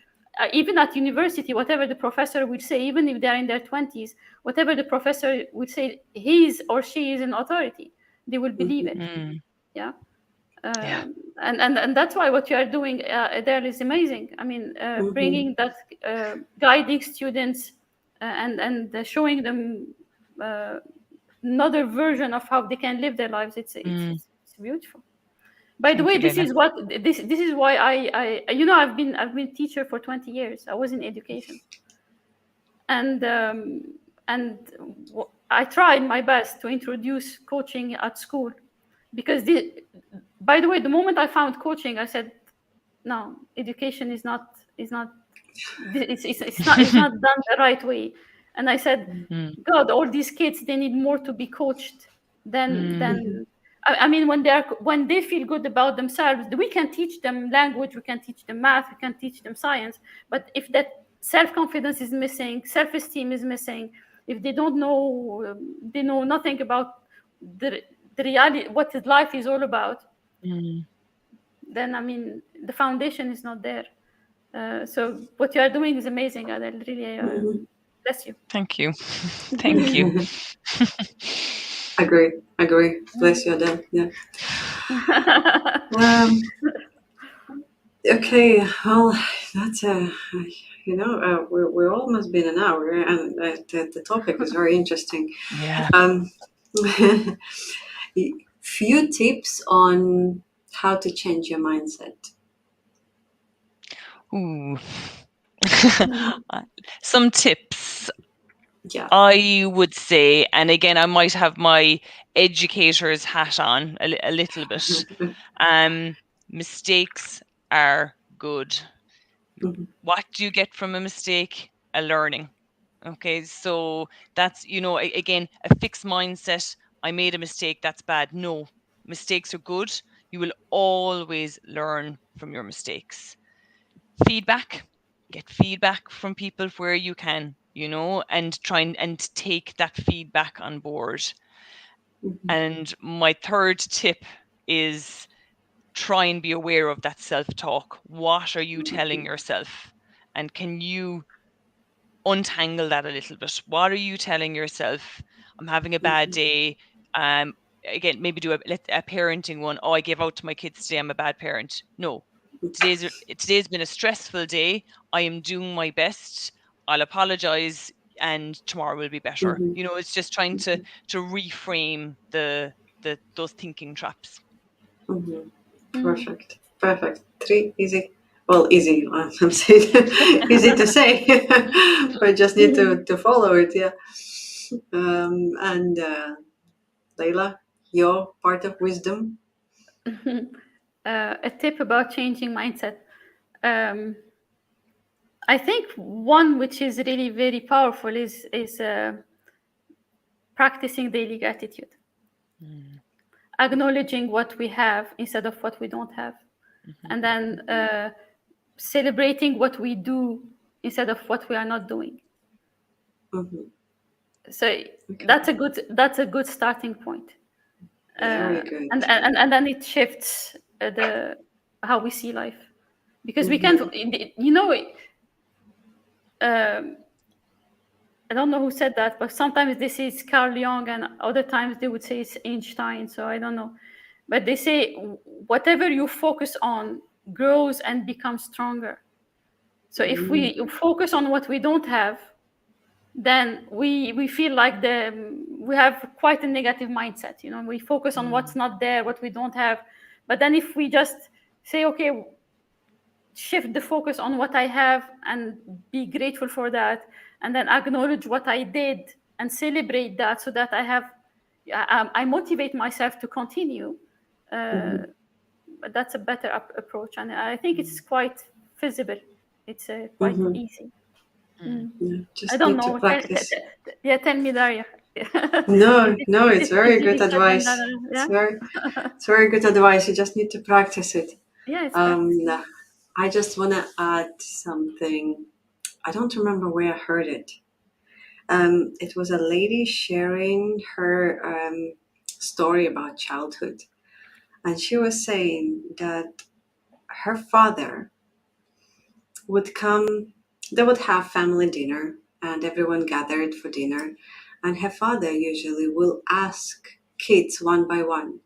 even at university, whatever the professor would say, even if they're in their 20s, whatever the professor would say, he or she is an authority. They will believe it. Yeah. Yeah. And that's why what you are doing there is amazing. I mean, bringing that, guiding students, and showing them another version of how they can live their lives. It's beautiful. By the Thank way, you, this Leyla. is what this is why I I've been teacher for 20 years. I was in education, and I tried my best to introduce coaching at school, because by the way, the moment I found coaching, I said, no, education is not it's not done the right way. And I said, God, all these kids, they need more to be coached than I mean, when they feel good about themselves, we can teach them language, we can teach them math, we can teach them science. But if that self-confidence is missing, self-esteem is missing, if they don't know, they know nothing about the reality, what life is all about, then I mean, the foundation is not there. So what you are doing is amazing, Adele. Really, bless you. Thank you. Thank you. Agree. Bless you, Adele. Yeah. Okay, well, that's we're almost been an hour, and the topic is very interesting. Yeah. Few tips on how to change your mindset. Ooh. Some tips. Yeah. I would say, and again, I might have my educator's hat on a little bit. Mistakes are good. What do you get from a mistake? A learning. Okay, so that's, again, a fixed mindset. I made a mistake, that's bad. No, mistakes are good. You will always learn from your mistakes. Feedback. Get feedback from people where you can, and try and take that feedback on board. And my third tip is try and be aware of that self-talk. What are you telling yourself? And can you untangle that a little bit? What are you telling yourself? I'm having a bad day. Again, maybe do a parenting one. Oh, I gave out to my kids today, I'm a bad parent. No. Today's been a stressful day. I am doing my best. I'll apologize, and tomorrow will be better. It's just trying to reframe those thinking traps. Perfect. 3 easy. Well, easy. I'm saying easy to say, but just need to follow it. Yeah. And Leyla, your part of wisdom? A tip about changing mindset. Um, I think one which is really very powerful is practicing daily gratitude, acknowledging what we have instead of what we don't have, and then celebrating what we do instead of what we are not doing. Mhm. So that's a good starting point. Very good. And then it shifts the how we see life, because we can, you know, I don't know who said that, but sometimes they say it's Carl Jung, and other times they would say it's Einstein. So I don't know, but they say whatever you focus on grows and becomes stronger. So if we focus on what we don't have, then we feel like we have quite a negative mindset. You know, we focus on what's not there, what we don't have. But then if we just say, okay, shift the focus on what I have and be grateful for that, and then acknowledge what I did and celebrate that, so that I motivate myself to continue. But that's a better approach, and I think it's quite feasible. It's quite easy. Yeah, I just don't need to know. practice. Yeah, tell me, Darya. No, no, it's very It good really said in advice. that, It's yeah, it's very good advice. You just need to practice it. yeah, it's practice. I just want to add something. I don't remember where I heard it. It was a lady sharing her story about childhood, and she was saying that her father would come. They would have family dinner, and everyone gathered for dinner. And her father usually will ask kids one by one,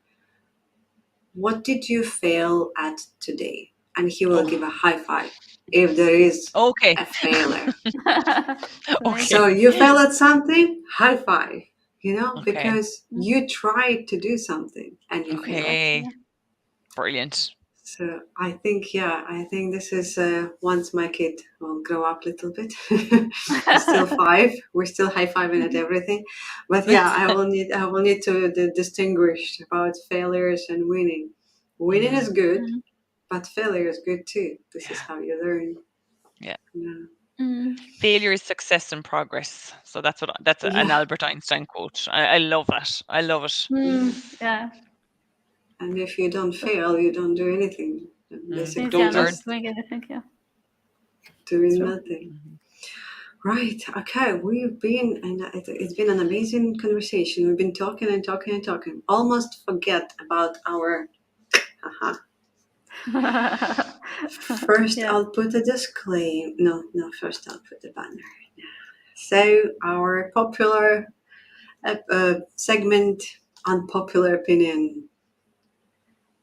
"What did you fail at today?" And he will give a high five if there is Okay. a failure. Amazing. So you fail at something, high five, Okay. because you tried to do something and you failed. Okay. Brilliant. So I think, this is once my kid will grow up a little bit. He's still 5. We're still high fiving at everything, but yeah, I will need to distinguish about failures and winning. Winning is good, but failure is good too. This is how you learn. Yeah. Yeah. Failure is success and progress. So that's an Yeah. Albert Einstein quote. I love that. I love it. Yeah. And if you don't fail, you don't do anything. Since Basically, you're Don't not learn. just doing anything, yeah. doing True. nothing. Right. Okay. We've been, and it's been an amazing conversation. We've been talking and talking and talking. Almost forget about our. First, Yeah. I'll put a disclaimer. No. First, I'll put the banner. So, our popular segment, unpopular opinion,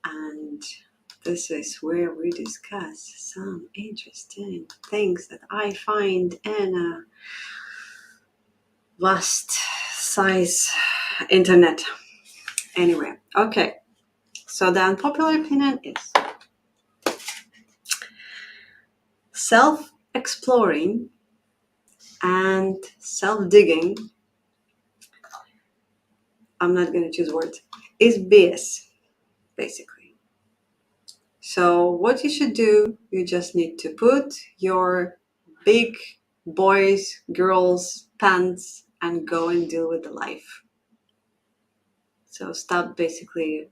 and this is where we discuss some interesting things that I find in a vast size internet. Anyway, okay. So the unpopular opinion is self-exploring and self-digging. I'm not going to choose words. Is BS, basically. So what you should do, you just need to put your big boys, girls pants and go and deal with the life. So stop basically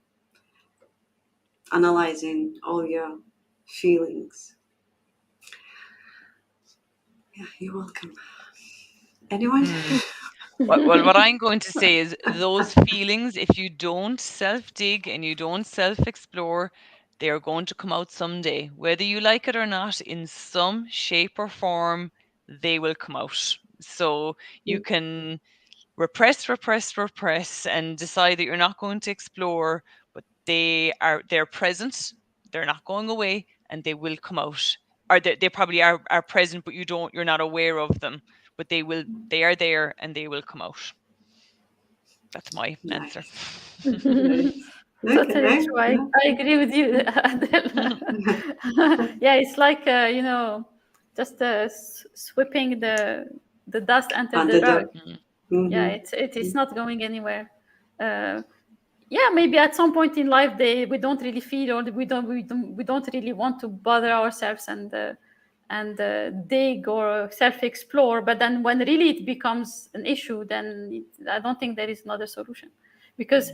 analyzing all your feelings. Yeah, you're welcome. Anyone? Well, what I'm going to say is those feelings, if you don't self-dig and you don't self-explore, they are going to come out someday. Whether you like it or not, in some shape or form, they will come out. So you can repress, and decide that you're not going to explore, but they're present, they're not going away, and they will come out. Or they probably are present, but you're not aware of them. But they are there and they will come out. That's my answer. Nice. Nice. Totally Okay. true. I agree with you, Adele. Yeah, it's like just sweeping the dust under the Under rug. the Yeah, it's not going anywhere. Yeah, maybe at some point in life we don't really feel, or we don't really want to bother ourselves and dig or self-explore. But then when really it becomes an issue, then I don't think there is another solution, because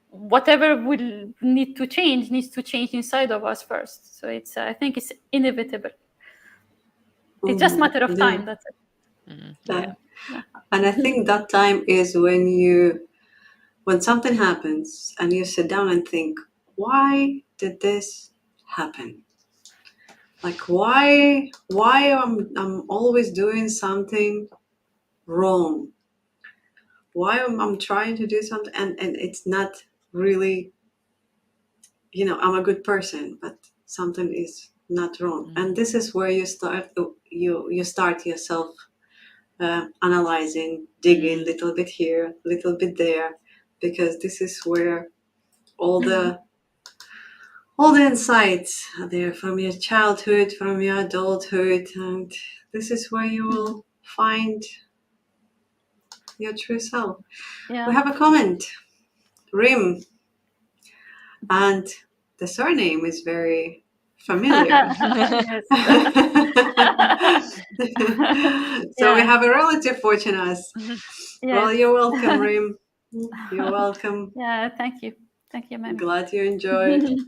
whatever will need to change needs to change inside of us first. So I think it's inevitable. It's just a matter of time. That's it. Yeah. And I think that time is when something happens and you sit down and think, why did this happen? Like why I'm always doing something wrong? Why I'm trying to do something and it's not really, I'm a good person, but something is not wrong. And this is where you start yourself analyzing, digging a little bit here, a little bit there, because this is where all the insights are there from your childhood, from your adulthood, and this is where you will find your true self. Yeah. We have a comment, Rim, and the surname is very familiar. So we have a relative watching us. Well, you're welcome, Rim. You're welcome. Yeah, thank you, Mami. Glad you enjoyed.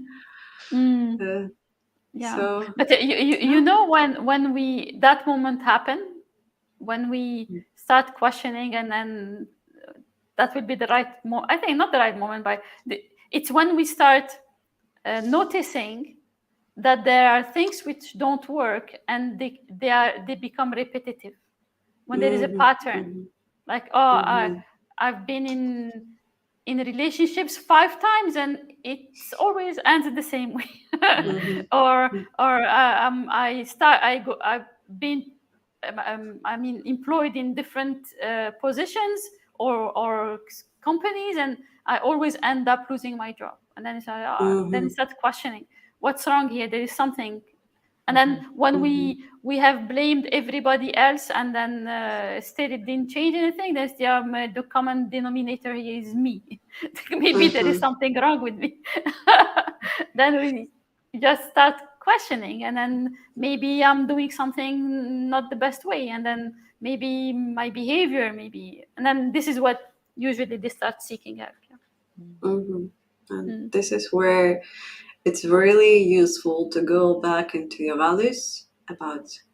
Yeah, so, but you know when that moment happened, when we start questioning, and then that will be the right I think not the right moment, but it's when we start noticing that there are things which don't work, and they become repetitive. When there is a pattern, like I've been in relationships 5 times and it's always ended the same way. Or I've been employed in different positions or companies, and I always end up losing my job. And then then start questioning, what's wrong here? There is something. And then when we have blamed everybody else, and then still it didn't change anything, then the common denominator here is me. Maybe there is something wrong with me. Then we just start questioning, and then maybe I'm doing something not the best way, and then maybe my behavior, and then this is what usually they start seeking help. And this is where it's really useful to go back into your values,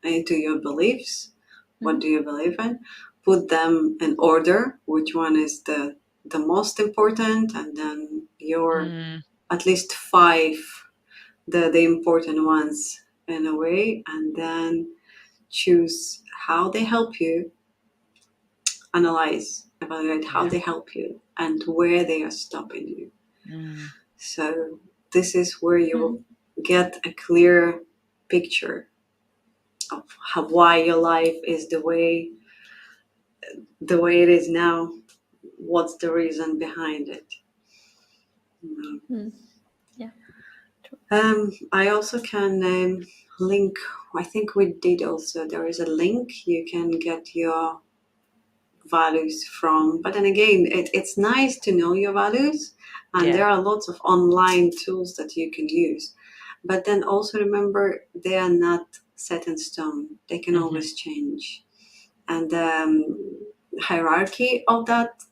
into your beliefs. What do you believe in? Put them in order. Which one is the most important? And then your at least 5, the important ones in a way, and then choose how they help you, analyze, evaluate how they help you, and where they are stopping you. So this is where you get a clear picture of why your life is the way it is now. What's the reason behind it? Yeah. I also can link. I think we did also. There is a link you can get your values from. But then again, it's nice to know your values, and there are lots of online tools that you can use. But then also remember, they are not set in stone. They can always change. And hierarchy of that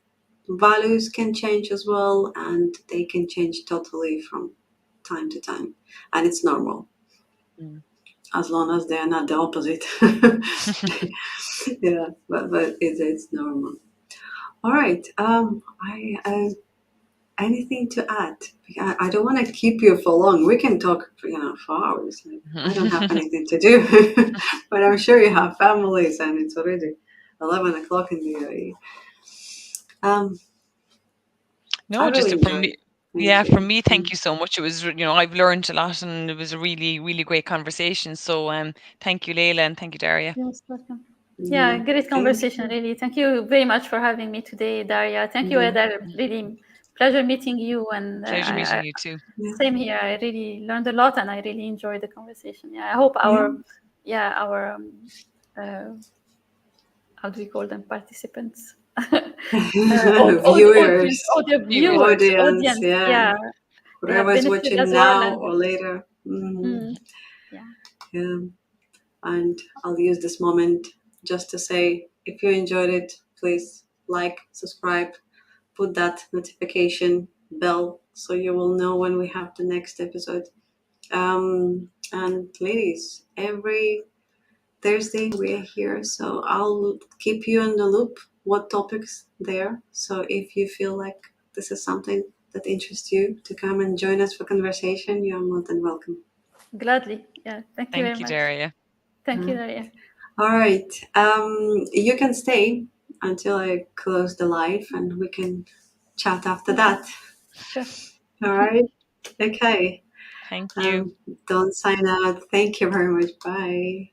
values can change as well, and they can change totally from time to time. And it's normal. As long as they're not the opposite. Yeah, but it's normal. All right. Anything to add? I don't want to keep you for long. We can talk, for hours. I don't have anything to do, but I'm sure you have families, and it's already 11 o'clock in the UAE. No, just from me. Yeah, from me, thank you so much. It was, I've learned a lot, and it was a really, really great conversation. So, thank you, Leyla, and thank you, Darya. Yes, welcome. Yeah, great conversation, really. Thank you very much for having me today, Darya. Thank you, Edel. Really pleasure meeting you, and pleasure meeting you too. Same here. I really learned a lot, and I really enjoyed the conversation. Yeah, I hope our how do we call them, participants? Viewers, audience. yeah. They have Whoever's benefited watching as well. now And or later. Mhm. yeah, Yeah. And I'll use this moment just to say, if you enjoyed it, please like, subscribe, put that notification bell so you will know when we have the next episode. And ladies, every Thursday we're here, so I'll keep you in the loop what topics there. So if you feel like this is something that interests you to come and join us for conversation, you're more than welcome. gladly. Yeah, thank you very Thank you, much. Darya. Thank you, Darya. All right. You can stay until I close the live and we can chat after that. Sure. All right. Okay. Thank you. Don't sign out. Thank you very much. Bye.